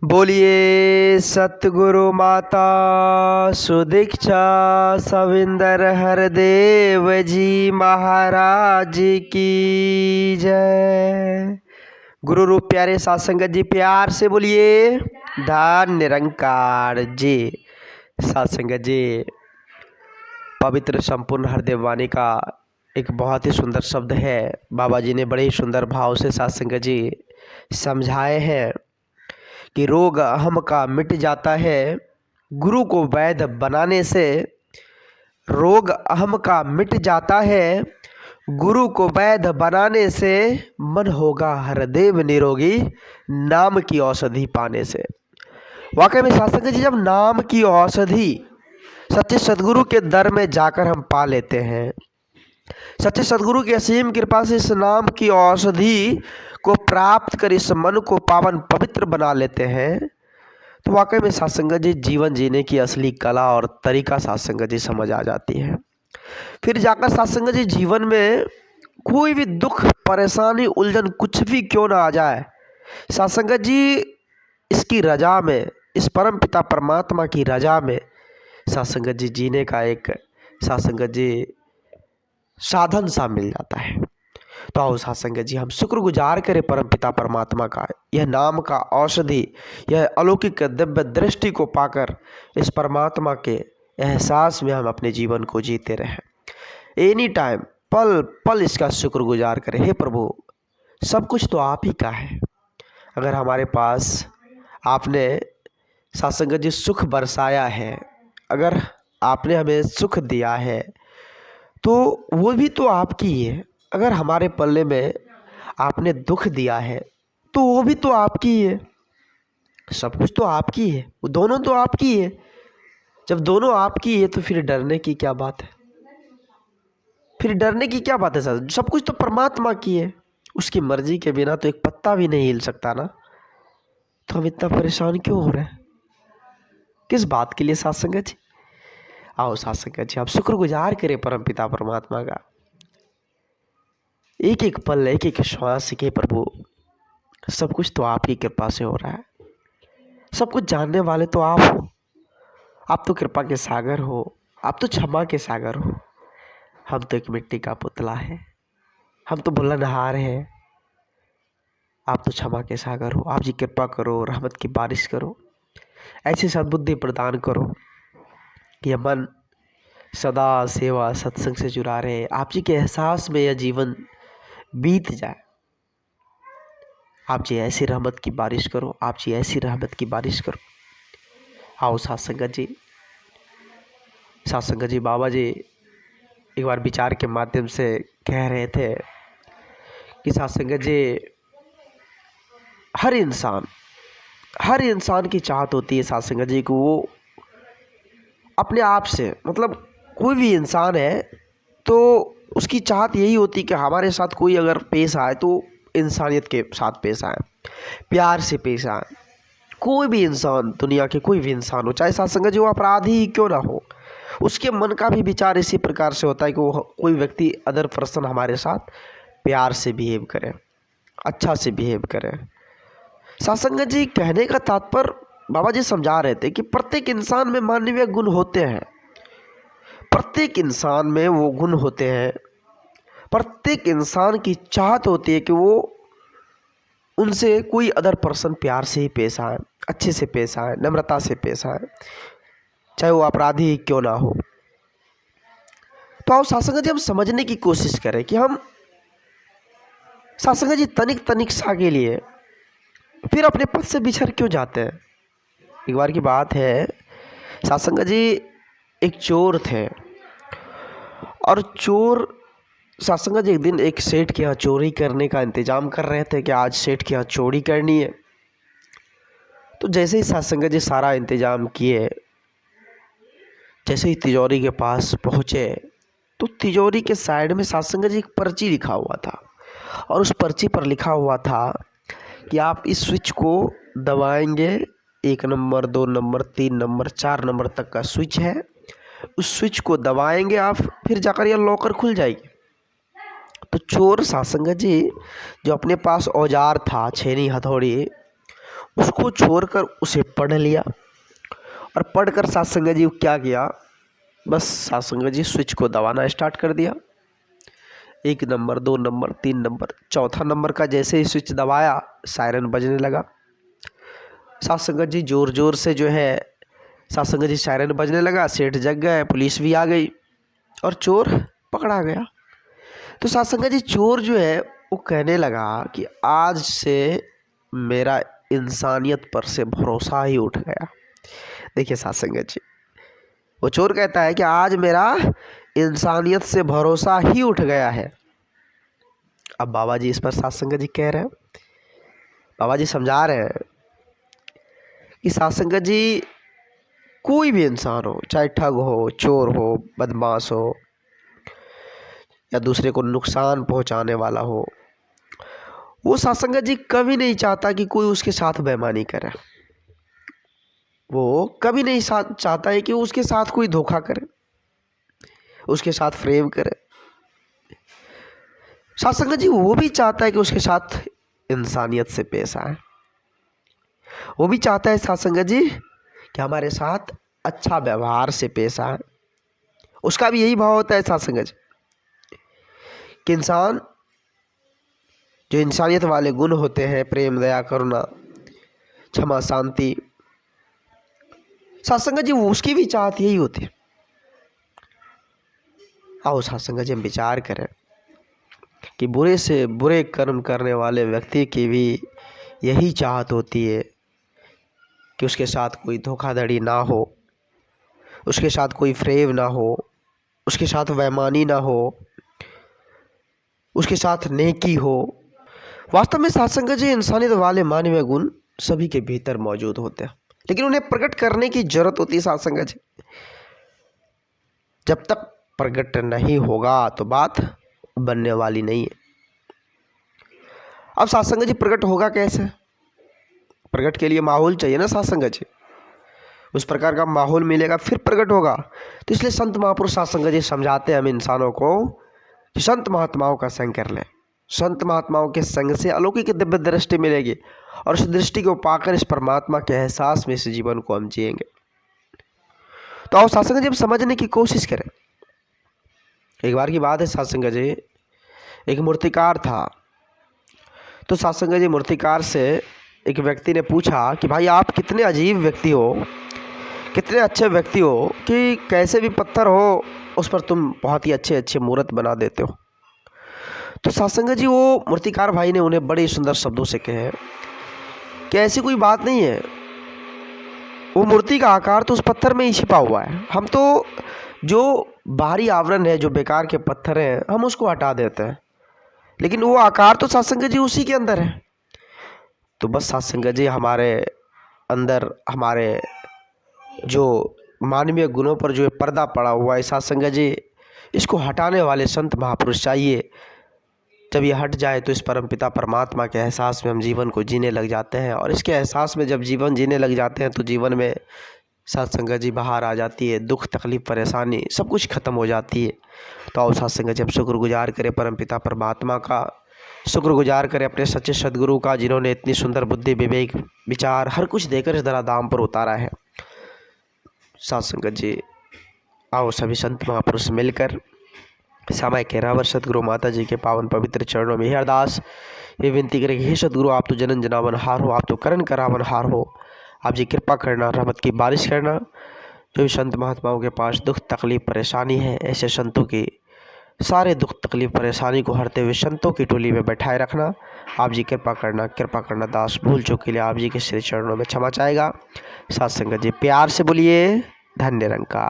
बोलिए सतगुरु माता सुदीक्षा सविंदर हरदेव जी महाराज की जय। गुरु रूप प्यारे साथ संगत जी प्यार से बोलिए धन निरंकार जी। साथ संगत जी, पवित्र संपूर्ण हरदेव वाणी का एक बहुत ही सुंदर शब्द है। बाबा जी ने बड़े ही सुंदर भाव से साथ संगत जी समझाए हैं कि रोग अहम का मिट जाता है गुरु को वैद्य बनाने से। रोग अहम का मिट जाता है गुरु को वैद्य बनाने से। मन होगा हरदेव निरोगी नाम की औषधि पाने से। वाकई में शास्त्र जी, जब नाम की औषधि सच्चे सदगुरु के दर में जाकर हम पा लेते हैं, सच्चे सदगुरु की असीम कृपा से इस नाम की औषधि को प्राप्त कर इस मन को पावन पवित्र बना लेते हैं, तो वाकई में सत्संगत जी जीवन जीने की असली कला और तरीका सत्संगत जी समझ आ जाती है। फिर जाकर सत्संगत जी जीवन में कोई भी दुख परेशानी उलझन कुछ भी क्यों ना आ जाए, सत्संगत जी इसकी रजा में, इस परम पिता परमात्मा की रजा में सत्संगत जी जीने का एक सत्संगत जी साधन सा मिल जाता है। तो आओ सत्संगत जी हम शुक्रगुजार करें परम पिता परमात्मा का, यह नाम का औषधि, यह अलौकिक दिव्य दृष्टि को पाकर इस परमात्मा के एहसास में हम अपने जीवन को जीते रहें। एनी टाइम पल पल इसका शुक्रगुजार करें। हे प्रभु, सब कुछ तो आप ही का है। अगर हमारे पास आपने सत्संगत जी सुख बरसाया है, अगर आपने हमें सुख दिया है, तो वो भी तो आपकी ही है। अगर हमारे पल्ले में आपने दुख दिया है, तो वो भी तो आपकी ही है। सब कुछ तो आपकी है, वो दोनों तो आपकी है। जब दोनों आपकी है तो फिर डरने की क्या बात है? फिर डरने की क्या बात है सर? सब कुछ तो परमात्मा की है। उसकी मर्जी के बिना तो एक पत्ता भी नहीं हिल सकता ना। तो हम इतना परेशान क्यों हो रहे हैं? किस बात के लिए सत्संगत जी? आओ सत्संगत जी आप शुक्रगुजार करें परम पिता परमात्मा का। एक एक पल, एक एक श्वास के प्रभु, सब कुछ तो आपकी कृपा से हो रहा है। सब कुछ जानने वाले तो आप हो। आप तो कृपा के सागर हो, आप तो क्षमा के सागर हो। हम तो एक मिट्टी का पुतला है, हम तो भुलनहार हैं। आप तो क्षमा के सागर हो। आप जी कृपा करो, रहमत की बारिश करो, ऐसी सद्बुद्धि प्रदान करो कि यह मन सदा सेवा सत्संग से जुड़ा रहे। आप जी के एहसास में यह जीवन बीत जाए। आप जी ऐसी रहमत की बारिश करो, आप जी ऐसी रहमत की बारिश करो। आओ सत्संगत जी, सत्संगत जी बाबा जी एक बार विचार के माध्यम से कह रहे थे कि सत्संगत जी हर इंसान की चाहत होती है सत्संगत जी को वो अपने आप से, मतलब कोई भी इंसान है तो उसकी चाहत यही होती है कि हमारे साथ कोई अगर पेश आए तो इंसानियत के साथ पेश आए, प्यार से पेश आए। कोई भी इंसान, दुनिया के कोई भी इंसान हो, चाहे सत्संगत जी वो अपराधी ही क्यों ना हो, उसके मन का भी विचार इसी प्रकार से होता है कि वो कोई व्यक्ति अदर पर्सन हमारे साथ प्यार से बिहेव करे, अच्छा से बिहेव करे। सत्संगत जी कहने का तात्पर्य बाबा जी समझा रहे थे कि प्रत्येक इंसान में मानवीय गुण होते हैं, प्रत्येक इंसान में वो गुण होते हैं। प्रत्येक इंसान की चाहत होती है कि वो उनसे कोई अदर पर्सन प्यार से ही पेश आए, अच्छे से पेश आए, नम्रता से पेश आए, चाहे वो अपराधी क्यों ना हो। तो आओ सत्संगत जी हम समझने की कोशिश करें कि हम सत्संगत जी तनिक तनिक सा के लिए फिर अपने पद से बिछड़ क्यों जाते हैं। एक बार की बात है, सत्संगत जी एक चोर थे और चोर सत्संगत जी एक दिन एक सेठ के यहाँ चोरी करने का इंतजाम कर रहे थे कि आज सेठ के यहाँ चोरी करनी है। तो जैसे ही सत्संगत जी सारा इंतजाम किए, जैसे ही तिजोरी के पास पहुँचे तो तिजोरी के साइड में सत्संगत जी एक पर्ची लिखा हुआ था और उस पर्ची पर लिखा हुआ था कि आप इस स्विच को दबाएंगे, 1 नंबर 2 नंबर 3 नंबर 4 नंबर तक का स्विच है, उस स्विच को दबाएंगे आप, फिर जाकर यह लॉकर खुल जाएगी। तो चोर सत्संगत जी जो अपने पास औजार था, छेनी हथौड़ी, उसको छोड़कर उसे पढ़ लिया और पढ़कर साथ संगत जी क्या किया, बस साथ संगत जी स्विच को दबाना स्टार्ट कर दिया। 1 नंबर, 2 नंबर, 3 नंबर, चौथा नंबर का जैसे ही स्विच दबाया सायरन बजने लगा। साथ संगत जी जोर जोर से जो है साथ संगत जी सायरन बजने लगा, सेठ जग गए, पुलिस भी आ गई और चोर पकड़ा गया। तो साथ संगत जी चोर जो है वो कहने लगा कि आज से मेरा इंसानियत पर से भरोसा ही उठ गया। देखिए साथ संगत जी, वो चोर कहता है कि आज मेरा इंसानियत से भरोसा ही उठ गया है। अब बाबा जी इस पर साथ संगत जी कह रहे हैं, बाबा जी समझा रहे हैं कि साथ संगत जी कोई भी इंसान हो, चाहे ठग हो, चोर हो, बदमाश हो या दूसरे को नुकसान पहुंचाने वाला हो, वो साथ संगत जी कभी नहीं चाहता कि कोई उसके साथ बेईमानी करे। वो कभी नहीं चाहता है कि उसके साथ कोई धोखा करे, उसके साथ फ्रेम करे। साथ संगत जी वो भी चाहता है कि उसके साथ इंसानियत से पेश आए। वो भी चाहता है साथ संगत जी कि हमारे साथ अच्छा व्यवहार से पेश आए। उसका भी यही भाव होता है साथ संगत जी कि इंसान जो इंसानियत वाले गुण होते हैं, प्रेम, दया, करुणा, क्षमा, शांति, साथ संगत जी उसकी भी चाहत यही होती है। आओ साथ संगत जी हम विचार करें कि बुरे से बुरे कर्म करने वाले व्यक्ति की भी यही चाहत होती है कि उसके साथ कोई धोखाधड़ी ना हो, उसके साथ कोई फ्रेब ना हो, उसके साथ बेईमानी ना हो, उसके साथ नेकी हो। वास्तव में साथ संगत जी इंसानियत वाले मानवीय गुण सभी के भीतर मौजूद होते हैं, लेकिन उन्हें प्रकट करने की जरूरत होती है साथ संगत जी। जब तक प्रकट नहीं होगा तो बात बनने वाली नहीं है। अब साथ संगत जी प्रकट होगा कैसे? प्रकट के लिए माहौल चाहिए ना साथ संगत जी, उस प्रकार का माहौल मिलेगा फिर प्रकट होगा। तो इसलिए संत महापुरुष साथ संगत जी समझाते हैं हम इंसानों को कि संत महात्माओं का संग कर ले। संत महात्माओं के संग से अलौकिक दिव्य दृष्टि मिलेगी और इस दृष्टि को पाकर इस परमात्मा के एहसास में इस जीवन को हम जिएंगे। तो आओ साथ संगत जी हम समझने की कोशिश करें। एक बार की बात है साथ संगत जी, एक मूर्तिकार था। तो साथ संगत जी मूर्तिकार से एक व्यक्ति ने पूछा कि भाई आप कितने अजीब व्यक्ति हो, कितने अच्छे व्यक्ति हो कि कैसे भी पत्थर हो उस पर तुम बहुत ही अच्छे अच्छे मूर्त बना देते हो। तो साथ संगत जी वो मूर्तिकार भाई ने उन्हें बड़े सुंदर शब्दों से कहे कि ऐसी कोई बात नहीं है, वो मूर्ति का आकार तो उस पत्थर में ही छिपा हुआ है। हम तो जो बाहरी आवरण है, जो बेकार के पत्थर हैं, हम उसको हटा देते हैं, लेकिन वो आकार तो साथ संगत जी उसी के अंदर है। तो बस साथ संगत जी हमारे अंदर हमारे जो मानवीय गुणों पर जो पर्दा पड़ा हुआ है साथ संगत जी, इसको हटाने वाले संत महापुरुष चाहिए। जब ये हट जाए तो इस परमपिता परमात्मा के एहसास में हम जीवन को जीने लग जाते हैं, और इसके एहसास में जब जीवन जीने लग जाते हैं तो जीवन में साथ संगत जी बाहर आ जाती है, दुख तकलीफ परेशानी सब कुछ खत्म हो जाती है। तो आओ साथ संगत जी हम शुक्रगुजार करें परमपिता परमात्मा का, शुक्रगुजार करें अपने सच्चे सदगुरु का, जिन्होंने इतनी सुंदर बुद्धि, विवेक, विचार हर कुछ देकर इस धराधाम पर उतारा है। साथ संगत जी आओ सभी संत महापुरुष मिलकर समय के रावर सदगुरु माता जी के पावन पवित्र चरणों में ही अरदास ये विनती करें कि हे सदगुरु आप तो जनन जनावन हार हो, आप तो करण करावन हार हो, आप जी कृपा करना, रहमत की बारिश करना। जो भी संत महात्माओं के पास दुख तकलीफ परेशानी है, ऐसे संतों की सारे दुख तकलीफ परेशानी को हरते हुए संतों की टोली में बैठाए रखना। आप जी कृपा करना दास भूल चूक के लिए आप जी के श्री चरणों में क्षमा चाहेगा। साथ संगत जी प्यार से बोलिए धन्य निरंकार।